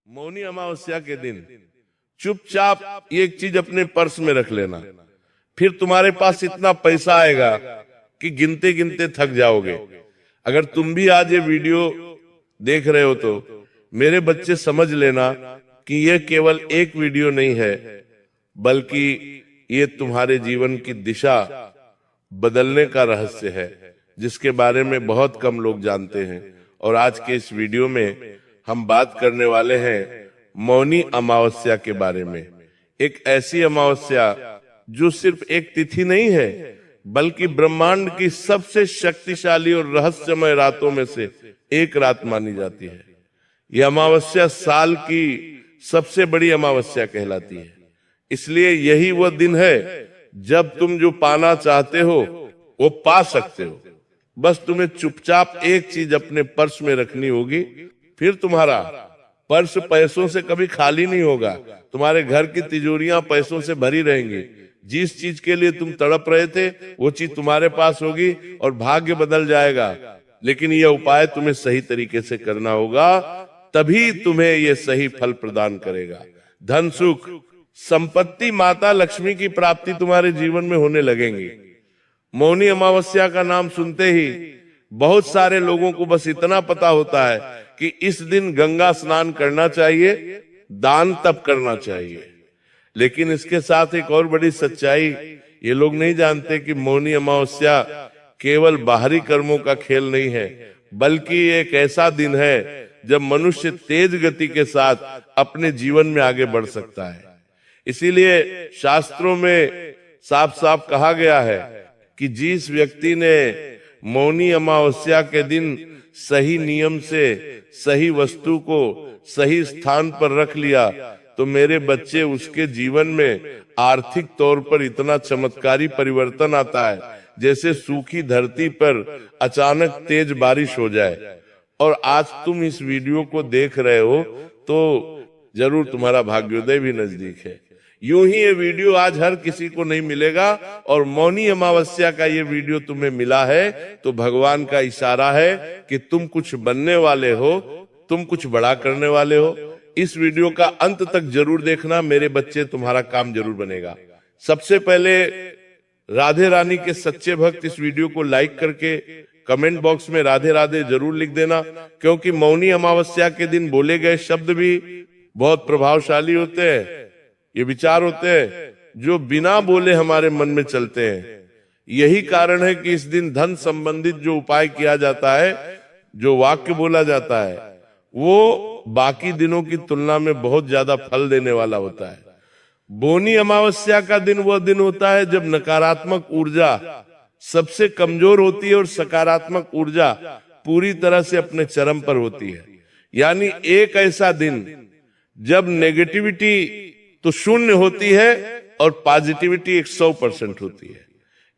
मौनी अमावस्या के दिन चुपचाप एक चीज अपने पर्स में रख लेना, फिर तुम्हारे पास इतना पैसा आएगा कि गिनते गिनते थक जाओगे। अगर तुम भी आज ये वीडियो देख रहे हो तो मेरे बच्चे समझ लेना कि ये केवल एक वीडियो नहीं है, बल्कि ये तुम्हारे जीवन की दिशा बदलने का रहस्य है, जिसके बारे में बहुत कम लोग जानते हैं। और आज के इस वीडियो में हम बात करने वाले हैं मौनी अमावस्या के बारे में। एक ऐसी अमावस्या जो सिर्फ एक तिथि नहीं है, बल्कि ब्रह्मांड की सबसे शक्तिशाली और रहस्यमय रातों में से एक रात मानी जाती है। यह अमावस्या साल की सबसे बड़ी अमावस्या कहलाती है। इसलिए यही वह दिन है जब तुम जो पाना चाहते हो वो पा सकते हो। बस तुम्हें चुपचाप एक चीज अपने पर्स में रखनी होगी, फिर तुम्हारा पर्स पैसों से कभी खाली नहीं होगा। तुम्हारे घर की तिजोरियां पैसों से भरी रहेंगी। जिस चीज के लिए तुम तड़प रहे थे वो चीज तुम्हारे पास होगी और भाग्य बदल जाएगा। लेकिन यह उपाय तुम्हें सही तरीके से करना होगा, तभी तुम्हें यह सही फल प्रदान करेगा। धन, सुख, संपत्ति, माता लक्ष्मी की प्राप्ति तुम्हारे जीवन में होने लगेंगी। मौनी अमावस्या का नाम सुनते ही बहुत सारे लोगों को बस इतना पता होता है कि इस दिन गंगा स्नान करना चाहिए, दान तप करना चाहिए। लेकिन इसके साथ एक और बड़ी सच्चाई ये लोग नहीं जानते कि मौनी अमावस्या केवल बाहरी कर्मों का खेल नहीं है, बल्कि एक ऐसा दिन है जब मनुष्य तेज गति के साथ अपने जीवन में आगे बढ़ सकता है। इसीलिए शास्त्रों में साफ साफ कहा गया है कि जिस व्यक्ति ने मौनी अमावस्या के दिन सही नियम से सही वस्तु को सही स्थान पर रख लिया तो मेरे बच्चे उसके जीवन में आर्थिक तौर पर इतना चमत्कारी परिवर्तन आता है जैसे सूखी धरती पर अचानक तेज बारिश हो जाए। और आज तुम इस वीडियो को देख रहे हो तो जरूर तुम्हारा भाग्योदय भी नजदीक है। यूं ही ये वीडियो आज हर किसी को नहीं मिलेगा, और मौनी अमावस्या का ये वीडियो तुम्हें मिला है तो भगवान का इशारा है कि तुम कुछ बनने वाले हो, तुम कुछ बड़ा करने वाले हो। इस वीडियो का अंत तक जरूर देखना मेरे बच्चे, तुम्हारा काम जरूर बनेगा। सबसे पहले राधे रानी के सच्चे भक्त इस वीडियो को लाइक करके कमेंट बॉक्स में राधे राधे जरूर लिख देना, क्योंकि मौनी अमावस्या के दिन बोले गए शब्द भी बहुत प्रभावशाली होते हैं। ये विचार होते हैं जो बिना बोले हमारे मन में चलते हैं। यही कारण है कि इस दिन धन संबंधित जो उपाय किया जाता है, जो वाक्य बोला जाता है, वो बाकी दिनों की तुलना में बहुत ज्यादा फल देने वाला होता है। मौनी अमावस्या का दिन वह दिन होता है जब नकारात्मक ऊर्जा सबसे कमजोर होती है और सकारात्मक ऊर्जा पूरी तरह से अपने चरम पर होती है। यानी एक ऐसा दिन जब नेगेटिविटी तो शून्य होती है और पॉजिटिविटी 100% होती है।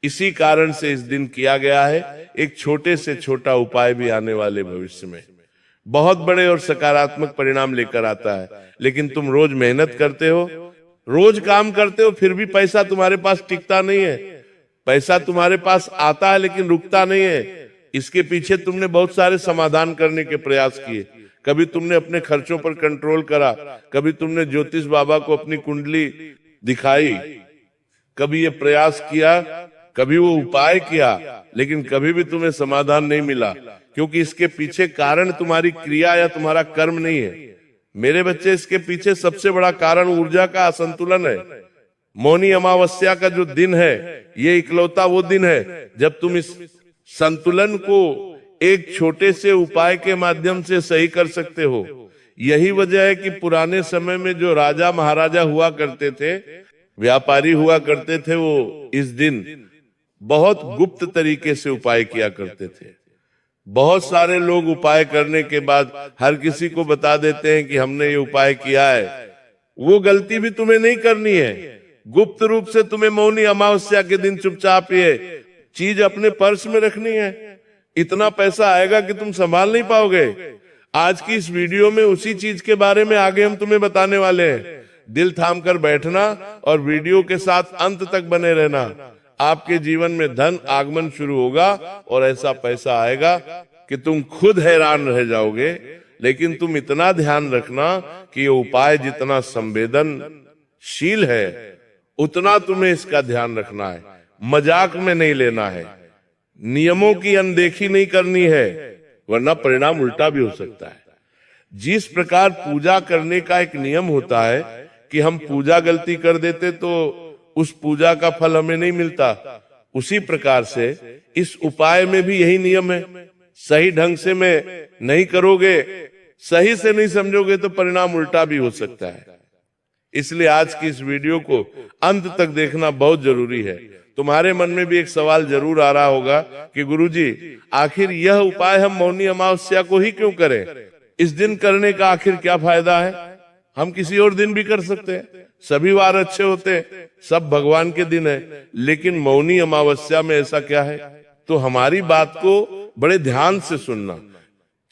इसी कारण से इस दिन किया गया है। एक छोटे से छोटा उपाय भी आने वाले भविष्य में बहुत बड़े और सकारात्मक परिणाम लेकर आता है। लेकिन तुम रोज मेहनत करते हो, रोज काम करते हो, फिर भी पैसा तुम्हारे पास टिकता नहीं है। पैसा तुम्हारे पास आता है लेकिन रुकता नहीं है। इसके पीछे तुमने बहुत सारे समाधान करने के प्रयास किए। कभी तुमने अपने खर्चों पर कंट्रोल करा, कभी तुमने ज्योतिष बाबा को अपनी कुंडली दिखाई, कभी ये प्रयास किया, कभी वो उपाय किया, लेकिन कभी भी तुम्हें समाधान नहीं मिला, क्योंकि इसके पीछे कारण तुम्हारी क्रिया या तुम्हारा कर्म नहीं है। मेरे बच्चे, इसके पीछे सबसे बड़ा कारण ऊर्जा का असंतुलन है। मौनी अमावस्या का जो दिन है, ये इकलौता वो दिन है जब तुम इस संतुलन को एक छोटे से उपाय के माध्यम से सही कर सकते हो। यही वजह है कि पुराने समय में जो राजा महाराजा हुआ करते थे, व्यापारी हुआ करते थे, वो इस दिन बहुत गुप्त तरीके से उपाय किया करते थे। बहुत सारे लोग उपाय करने के बाद हर किसी को बता देते हैं कि हमने ये उपाय किया है। वो गलती भी तुम्हें नहीं करनी है। गुप्त रूप से तुम्हें मौनी अमावस्या के दिन चुपचाप ये चीज अपने पर्स में रखनी है। इतना पैसा आएगा कि तुम संभाल नहीं पाओगे। आज की इस वीडियो में उसी चीज के बारे में आगे हम तुम्हें बताने वाले हैं। दिल थाम कर बैठना और वीडियो के साथ अंत तक बने रहना। आपके जीवन में धन आगमन शुरू होगा और ऐसा पैसा आएगा कि तुम खुद हैरान रह जाओगे। लेकिन तुम इतना ध्यान रखना कि ये उपाय जितना संवेदनशील है उतना तुम्हें इसका ध्यान रखना है, मजाक में नहीं लेना है, नियमों की अनदेखी नहीं करनी है, वरना परिणाम उल्टा भी हो सकता है। जिस प्रकार पूजा करने का एक नियम होता है कि हम पूजा गलती कर देते तो उस पूजा का फल हमें नहीं मिलता, उसी प्रकार से इस उपाय में भी यही नियम है। सही ढंग से में नहीं करोगे, सही से नहीं समझोगे तो परिणाम उल्टा भी हो सकता है। इसलिए आज की इस वीडियो को अंत तक देखना बहुत जरूरी है। तुम्हारे मन में भी एक सवाल जरूर आ रहा होगा कि गुरुजी आखिर यह उपाय हम मौनी अमावस्या को ही क्यों करें, इस दिन करने का आखिर क्या फायदा है? हम किसी और दिन भी कर सकते हैं, सभी वार अच्छे होते हैं, सब भगवान के दिन है, लेकिन मौनी अमावस्या में ऐसा क्या है? तो हमारी बात को बड़े ध्यान से सुनना।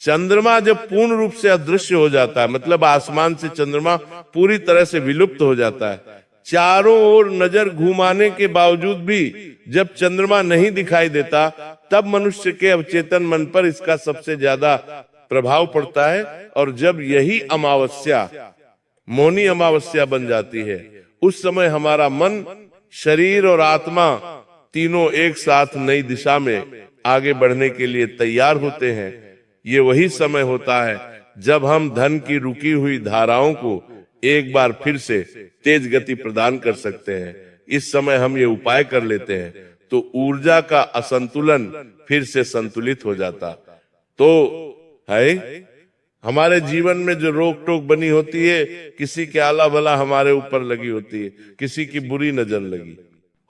चंद्रमा जब पूर्ण रूप से अदृश्य हो जाता है, मतलब आसमान से चंद्रमा पूरी तरह से विलुप्त हो जाता है, चारों ओर नजर घुमाने के बावजूद भी जब चंद्रमा नहीं दिखाई देता, तब मनुष्य के अवचेतन मन पर इसका सबसे ज्यादा प्रभाव पड़ता है। और जब यही अमावस्या मौनी अमावस्या बन जाती है, उस समय हमारा मन, शरीर और आत्मा तीनों एक साथ नई दिशा में आगे बढ़ने के लिए तैयार होते हैं। ये वही समय होता है जब हम धन की रुकी हुई धाराओं को एक बार फिर से तेज गति प्रदान कर सकते हैं। इस समय हम ये उपाय कर लेते हैं तो ऊर्जा का असंतुलन फिर से संतुलित हो जाता। तो है हमारे जीवन में जो रोक टोक बनी होती है, किसी के आला भला हमारे ऊपर लगी होती है, किसी की बुरी नजर लगी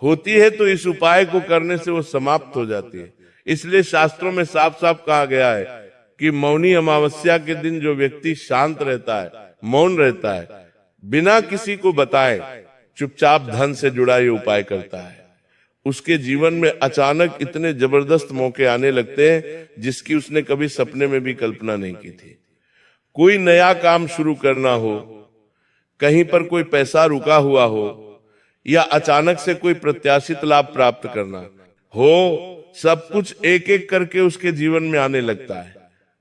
होती है, तो इस उपाय को करने से वो समाप्त हो जाती है। इसलिए शास्त्रों में साफ साफ कहा गया है कि मौनी अमावस्या के दिन जो व्यक्ति शांत रहता है, मौन रहता है, बिना किसी को बताए चुपचाप धन से जुड़ा ये उपाय करता है, उसके जीवन में अचानक इतने जबरदस्त मौके आने लगते हैं जिसकी उसने कभी सपने में भी कल्पना नहीं की थी। कोई नया काम शुरू करना हो, कहीं पर कोई पैसा रुका हुआ हो, या अचानक से कोई प्रत्याशित लाभ प्राप्त करना हो, सब कुछ एक एक करके उसके जीवन में आने लगता है,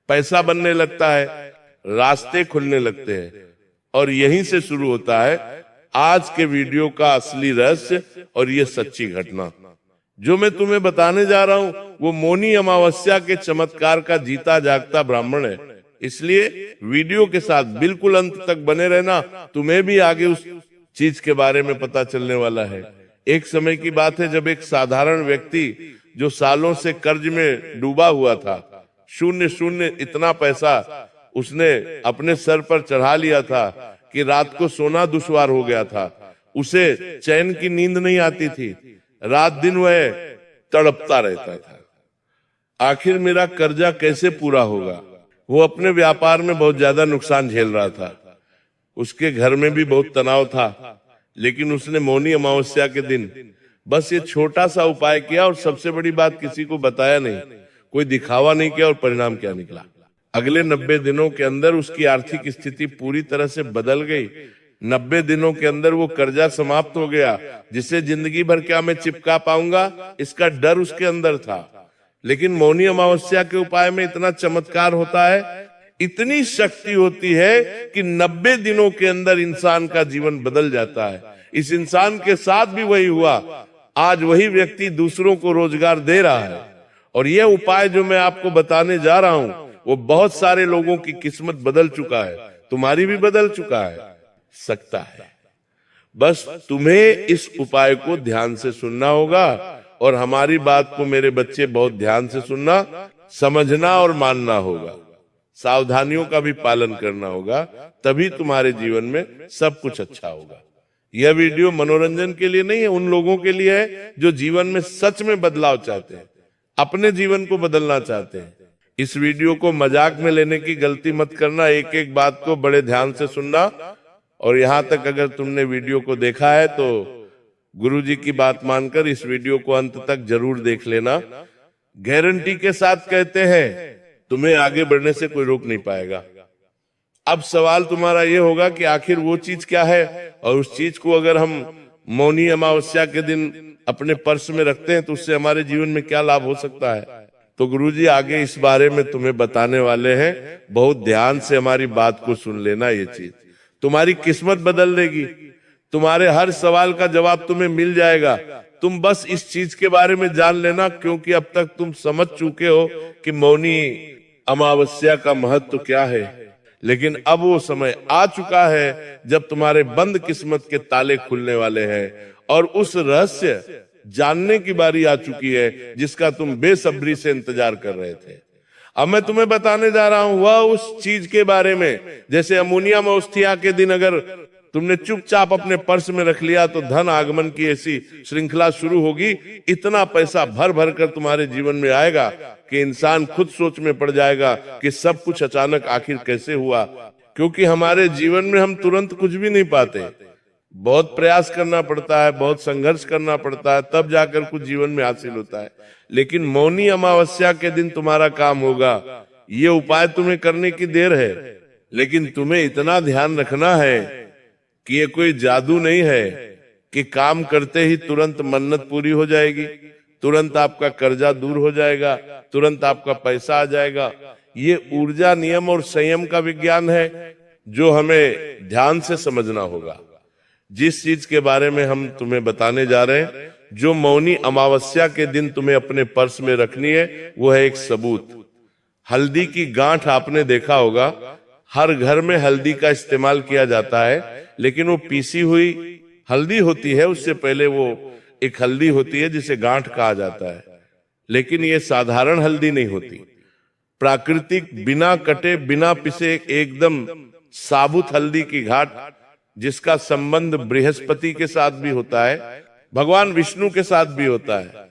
पैसा बनने लगता है, रास्ते खुलने लगते हैं। और यहीं से शुरू होता है आज के वीडियो का असली रहस्य और ये सच्ची घटना। जो मैं तुम्हें बताने जा रहा हूं वो मौनी अमावस्या के चमत्कार का जीता जागता ब्राह्मण है। इसलिए वीडियो के साथ बिल्कुल अंत तक बने रहना, तुम्हें भी आगे उस चीज के बारे में पता चलने वाला है। एक समय की बात है जब एक साधारण व्यक्ति जो सालों से कर्ज में डूबा हुआ था, शून्य शून्य इतना पैसा उसने अपने सर पर चढ़ा लिया था कि रात को सोना दुश्वार हो गया था, उसे चैन की नींद नहीं आती थी, रात दिन वह तड़पता रहता था। आखिर मेरा कर्जा कैसे पूरा होगा? वो अपने व्यापार में बहुत ज्यादा नुकसान झेल रहा था, उसके घर में भी बहुत तनाव था, लेकिन उसने मौनी अमावस्या के दिन बस ये छोटा सा उपाय किया और सबसे बड़ी बात किसी को बताया नहीं, कोई दिखावा नहीं किया। और परिणाम क्या निकला? अगले 90 दिनों के अंदर उसकी आर्थिक स्थिति पूरी तरह से बदल गई। 90 दिनों के अंदर वो कर्जा समाप्त हो गया, जिसे जिंदगी भर क्या मैं चिपका पाऊंगा, इसका डर उसके अंदर था। लेकिन मौनी अमावस्या के उपाय में इतना चमत्कार होता है, इतनी शक्ति होती है कि 90 दिनों के अंदर इंसान का जीवन बदल जाता है। इस इंसान के साथ भी वही हुआ। आज वही व्यक्ति दूसरों को रोजगार दे रहा है। और यह उपाय जो मैं आपको बताने जा रहा हूं वो बहुत सारे लोगों की किस्मत बदल चुका है, तुम्हारी भी बदल चुका है, सकता है। बस तुम्हें इस उपाय को ध्यान से सुनना होगा और हमारी बात को मेरे बच्चे बहुत ध्यान से सुनना, समझना और मानना होगा। सावधानियों का भी पालन करना होगा, तभी तुम्हारे जीवन में सब कुछ अच्छा होगा। यह वीडियो मनोरंजन के लिए नहीं है, उन लोगों के लिए है जो जीवन में सच में बदलाव चाहते हैं, अपने जीवन को बदलना चाहते हैं। इस वीडियो को मजाक में लेने की गलती मत करना, एक एक बात को बड़े ध्यान से सुनना। और यहाँ तक अगर तुमने वीडियो को देखा है तो गुरुजी की बात मानकर इस वीडियो को अंत तक जरूर देख लेना। गारंटी के साथ कहते हैं तुम्हें आगे बढ़ने से कोई रोक नहीं पाएगा। अब सवाल तुम्हारा ये होगा कि आखिर वो चीज क्या है, और उस चीज को अगर हम मौनी अमावस्या के दिन अपने पर्स में रखते हैं तो उससे हमारे जीवन में क्या लाभ हो सकता है। तो गुरुजी आगे इस बारे में तुम्हें बताने वाले हैं, बहुत ध्यान से हमारी बात को सुन लेना। ये चीज तुम्हारी किस्मत बदल देगी, तुम्हारे हर सवाल का जवाब तुम्हें मिल जाएगा। तुम बस इस चीज के बारे में जान लेना, क्योंकि अब तक तुम समझ चुके हो कि मौनी अमावस्या का महत्व क्या है। लेकिन अब वो समय आ चुका है जब तुम्हारे बंद किस्मत के ताले खुलने वाले हैं और उस रहस्य जानने की बारी आ चुकी है जिसका तुम बेसब्री से इंतजार कर रहे थे। अब मैं तुम्हें बताने जा रहा हूं वह उस चीज के बारे में, जैसे अमोनिया अमावस्या के दिन अगर तुमने चुपचाप अपने पर्स में रख लिया तो धन आगमन की ऐसी श्रृंखला शुरू होगी, इतना पैसा भर भर कर तुम्हारे जीवन में आएगा कि इंसान खुद सोच में पड़ जाएगा कि सब कुछ अचानक आखिर कैसे हुआ। क्योंकि हमारे जीवन में हम तुरंत कुछ भी नहीं पाते, बहुत प्रयास करना पड़ता है, बहुत संघर्ष करना पड़ता है, तब जाकर कुछ जीवन में हासिल होता है। लेकिन मौनी अमावस्या के दिन तुम्हारा काम होगा। ये उपाय तुम्हें करने की देर है, लेकिन तुम्हें इतना ध्यान रखना है कि ये कोई जादू नहीं है कि काम करते ही तुरंत मन्नत पूरी हो जाएगी, तुरंत आपका कर्जा दूर हो जाएगा, तुरंत आपका पैसा आ जाएगा। ये ऊर्जा, नियम और संयम का विज्ञान है जो हमें ध्यान से समझना होगा। जिस चीज के बारे में हम तुम्हें बताने जा रहे हैं, जो मौनी अमावस्या के दिन तुम्हें अपने पर्स में रखनी है, वो है एक सबूत। हल्दी की गांठ आपने देखा होगा, हर घर में हल्दी का इस्तेमाल किया जाता है, लेकिन वो पीसी हुई हल्दी होती है। उससे पहले वो एक हल्दी होती है जिसे गांठ कहा जाता है, लेकिन ये साधारण हल्दी नहीं होती। प्राकृतिक, बिना कटे, बिना पिसे, एकदम साबुत हल्दी की घाट, जिसका संबंध बृहस्पति के साथ भी होता है, भगवान विष्णु के साथ भी होता है।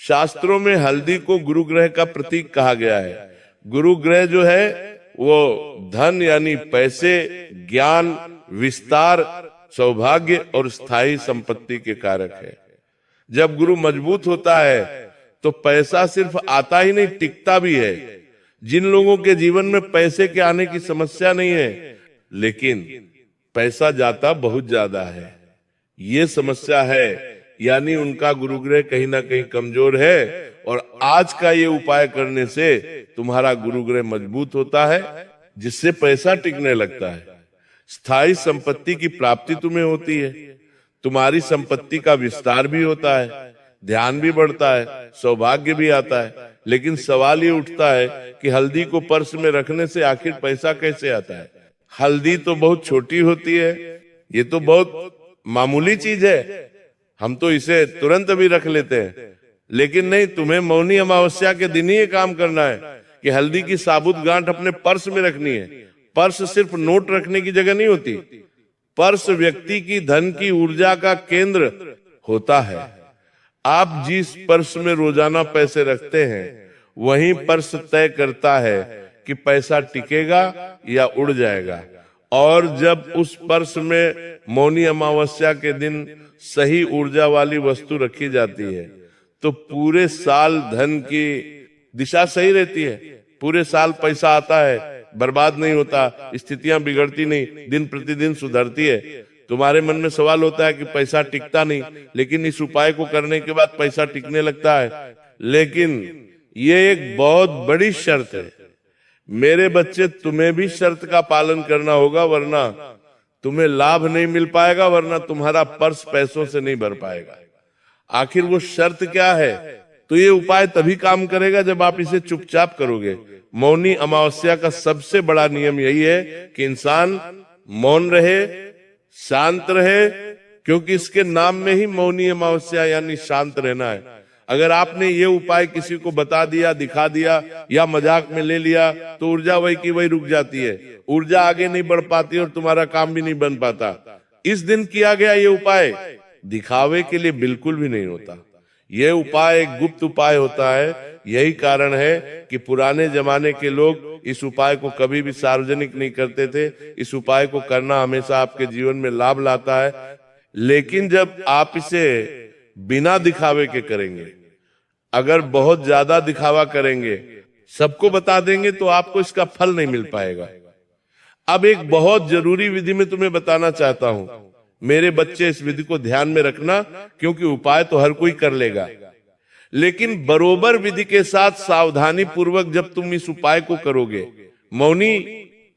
शास्त्रों में हल्दी को गुरु ग्रह का प्रतीक कहा गया है। गुरु ग्रह जो है वो धन यानी पैसे, ज्ञान, विस्तार, सौभाग्य और स्थायी संपत्ति के कारक है। जब गुरु मजबूत होता है तो पैसा सिर्फ आता ही नहीं, टिकता भी है। जिन लोगों के जीवन में पैसे के आने की समस्या नहीं है, लेकिन पैसा जाता बहुत ज्यादा है, ये समस्या है, यानी उनका गुरुग्रह कहीं ना कहीं कमजोर है। और आज का ये उपाय करने से तुम्हारा गुरुग्रह मजबूत होता है, जिससे पैसा टिकने लगता है। स्थायी संपत्ति की प्राप्ति तुम्हें होती है, तुम्हारी संपत्ति का विस्तार भी होता है, ध्यान भी बढ़ता है, सौभाग्य भी आता है। लेकिन सवाल ये उठता है कि हल्दी को पर्स में रखने से आखिर पैसा कैसे आता है? हल्दी तो बहुत छोटी होती है, ये तो बहुत मामूली चीज है, हम तो इसे तुरंत भी रख लेते हैं। लेकिन नहीं, तुम्हें मौनी अमावस्या के दिन ही ये काम करना है कि हल्दी की साबुत गांठ अपने पर्स में रखनी है। पर्स सिर्फ नोट रखने की जगह नहीं होती, पर्स व्यक्ति की धन की ऊर्जा का केंद्र होता है। आप जिस पर्स में रोजाना पैसे रखते हैं, वही पर्स तय करता है कि पैसा टिकेगा या उड़ जाएगा। और जब उस पर्स में मौनी अमावस्या के दिन सही ऊर्जा वाली वस्तु रखी जाती है, तो पूरे साल धन की दिशा सही रहती है। पूरे साल पैसा आता है, बर्बाद नहीं होता, स्थितियां बिगड़ती नहीं, दिन प्रतिदिन सुधरती है। तुम्हारे मन में सवाल होता है कि पैसा टिकता नहीं, लेकिन इस उपाय को करने के बाद पैसा टिकने लगता है। लेकिन ये एक बहुत बड़ी शर्त है मेरे बच्चे, तुम्हें भी शर्त का पालन करना होगा, वरना तुम्हें लाभ नहीं मिल पाएगा, वरना तुम्हारा पर्स पैसों से नहीं भर पाएगा। आखिर वो शर्त क्या है? तो ये उपाय तभी काम करेगा जब आप इसे चुपचाप करोगे। मौनी अमावस्या का सबसे बड़ा नियम यही है कि इंसान मौन रहे, शांत रहे, क्योंकि इसके नाम में ही मौनी अमावस्या यानी शांत रहना है। अगर आपने ये उपाय किसी को बता दिया, दिखा दिया या मजाक में ले लिया, तो ऊर्जा वही की वही रुक जाती है, ऊर्जा आगे नहीं बढ़ पाती और तुम्हारा काम भी नहीं बन पाता। इस दिन किया गया ये उपाय दिखावे के लिए बिल्कुल भी नहीं होता। ये उपाय एक गुप्त उपाय होता है। यही कारण है कि पुराने जमाने के लोग इस उपाय को कभी भी सार्वजनिक नहीं करते थे। इस उपाय को करना हमेशा आपके जीवन में लाभ लाता है। लेकिन जब आप इसे बिना दिखावे के करेंगे, अगर बहुत ज्यादा दिखावा करेंगे, सबको बता देंगे, तो आपको इसका फल नहीं मिल पाएगा। अब एक बहुत जरूरी विधि में तुम्हें बताना चाहता हूं। मेरे बच्चे, इस विधि को ध्यान में रखना, क्योंकि उपाय तो हर कोई कर लेगा, लेकिन बरोबर विधि के साथ सावधानी पूर्वक जब तुम इस उपाय को करोगे, मौनी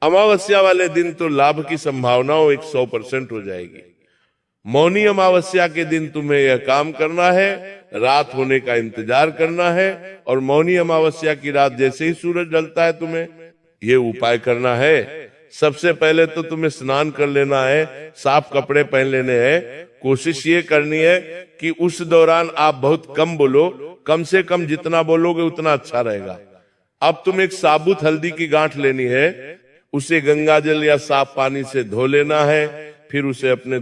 अमावस्या वाले दिन तो लाभ की संभावना 100% हो जाएगी। मौनी अमावस्या के दिन तुम्हें यह काम करना है, रात होने का इंतजार करना है, और मौनी अमावस्या की रात जैसे ही सूरज ढलता है तुम्हें ये उपाय करना है। सबसे पहले तो तुम्हें स्नान कर लेना है, साफ कपड़े पहन लेने हैं। कोशिश ये करनी है कि उस दौरान आप बहुत कम बोलो, कम से कम जितना बोलोगे उतना अच्छा रहेगा। अब तुम एक साबुत हल्दी की गांठ लेनी है, उसे गंगा जल या साफ पानी से धो लेना है, फिर उसे अपने